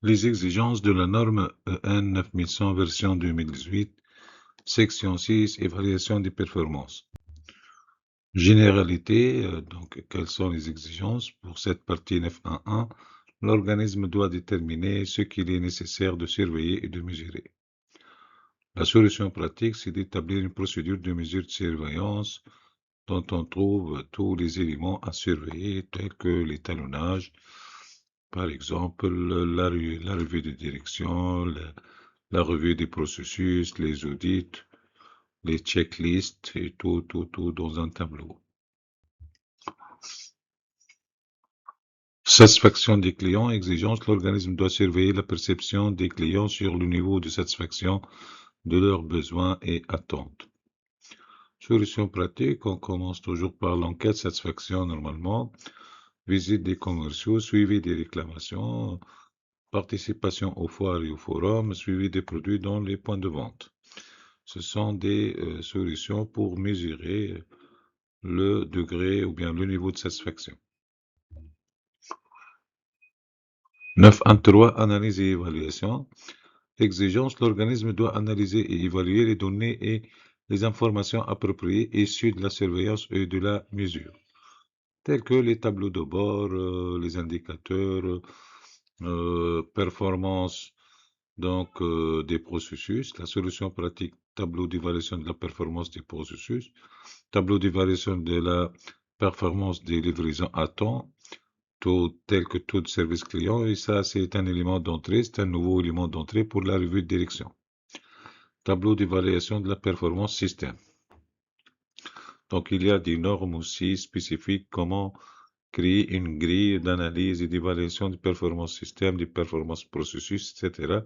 Les exigences de la norme EN 9100 version 2018, section 6, évaluation des performances. Généralité, donc quelles sont les exigences pour cette partie 9.1.1? L'organisme doit déterminer ce qu'il est nécessaire de surveiller et de mesurer. La solution pratique, c'est d'établir une procédure de mesure de surveillance dont on trouve tous les éléments à surveiller, tels que l'étalonnage, par exemple la revue de direction, la revue des processus, les audits, les checklists et tout dans un tableau. Satisfaction des clients, exigence, l'organisme doit surveiller la perception des clients sur le niveau de satisfaction de leurs besoins et attentes. Solution pratique, on commence toujours par l'enquête satisfaction normalement, visite des commerciaux, suivi des réclamations, participation aux foires et aux forums, suivi des produits dans les points de vente. Ce sont des solutions pour mesurer le degré ou bien le niveau de satisfaction. 9.1.3 Analyse et évaluation. Exigence, l'organisme doit analyser et évaluer les données et les informations appropriées issues de la surveillance et de la mesure, tels que les tableaux de bord, les indicateurs, performance des processus, la solution pratique, tableau d'évaluation de la performance des processus, tableau d'évaluation de la performance des livraisons à temps, tel que taux de service client, et ça c'est un élément d'entrée, c'est un nouveau élément d'entrée pour la revue de direction. Tableau d'évaluation de la performance système. Donc il y a des normes aussi spécifiques, comment créer une grille d'analyse et d'évaluation de performance système, des performances processus, etc.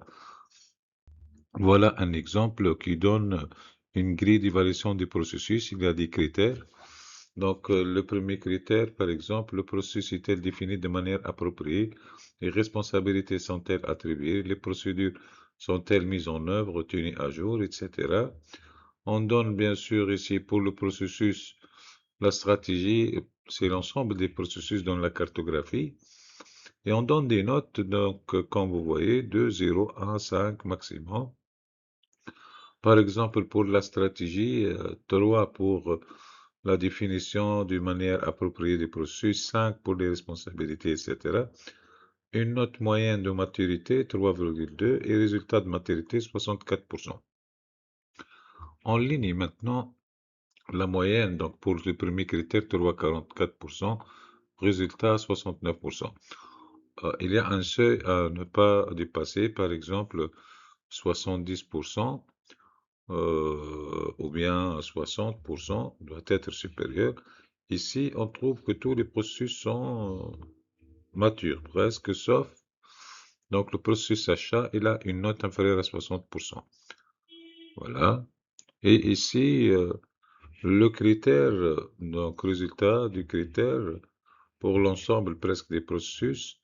Voilà un exemple qui donne une grille d'évaluation des processus. Il y a des critères. Donc, le premier critère, par exemple, le processus est-il défini de manière appropriée? Les responsabilités sont-elles attribuées? Les procédures sont-elles mises en œuvre, tenues à jour, etc. On donne bien sûr ici pour le processus, la stratégie, c'est l'ensemble des processus dans la cartographie. Et on donne des notes, donc, comme vous voyez, de 0 à 5 maximum. Par exemple, pour la stratégie, 3 pour la définition d'une manière appropriée des processus, 5 pour les responsabilités, etc. Une note moyenne de maturité, 3,2, et résultat de maturité, 64%. En ligne maintenant, la moyenne, donc pour le premier critère, 3,44%, résultat, 69%. Il y a un seuil à ne pas dépasser, par exemple, 70%. Ou bien 60% doit être supérieur. Ici, on trouve que tous les processus sont matures, presque, sauf donc le processus achat, il a une note inférieure à 60%. Voilà. Et ici, le critère, donc résultat du critère pour l'ensemble presque des processus,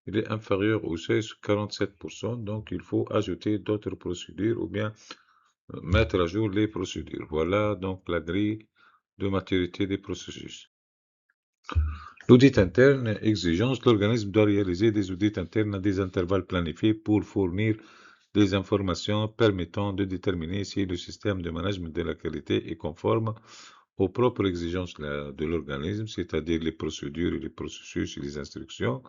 il est inférieur au seuil de 47%, donc il faut ajouter d'autres procédures ou bien mettre à jour les procédures. Voilà donc la grille de maturité des processus. L'audit interne, exigence, l'organisme doit réaliser des audits internes à des intervalles planifiés pour fournir des informations permettant de déterminer si le système de management de la qualité est conforme aux propres exigences de l'organisme, c'est-à-dire les procédures et les processus et les instructions,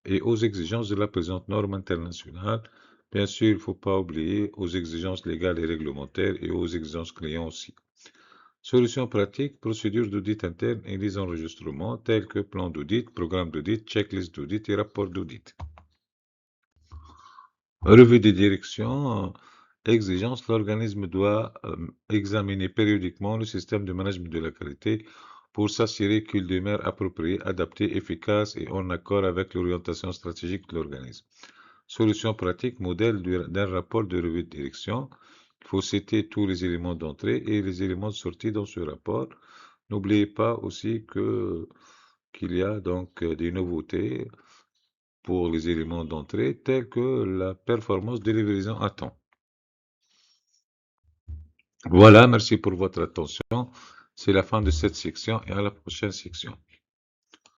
et aux exigences de la présente norme internationale. Bien sûr, il ne faut pas oublier aux exigences légales et réglementaires et aux exigences clients aussi. Solutions pratiques, procédures d'audit interne et les enregistrements tels que plan d'audit, programme d'audit, checklist d'audit et rapport d'audit. Revue des directions, exigences, l'organisme doit examiner périodiquement le système de management de la qualité pour s'assurer qu'il demeure approprié, adapté, efficace et en accord avec l'orientation stratégique de l'organisme. Solution pratique, modèle d'un rapport de revue de direction. Il faut citer tous les éléments d'entrée et les éléments de sortie dans ce rapport. N'oubliez pas aussi qu'il y a donc des nouveautés pour les éléments d'entrée tels que la performance de livraison à temps. Voilà, merci pour votre attention. C'est la fin de cette section et à la prochaine section.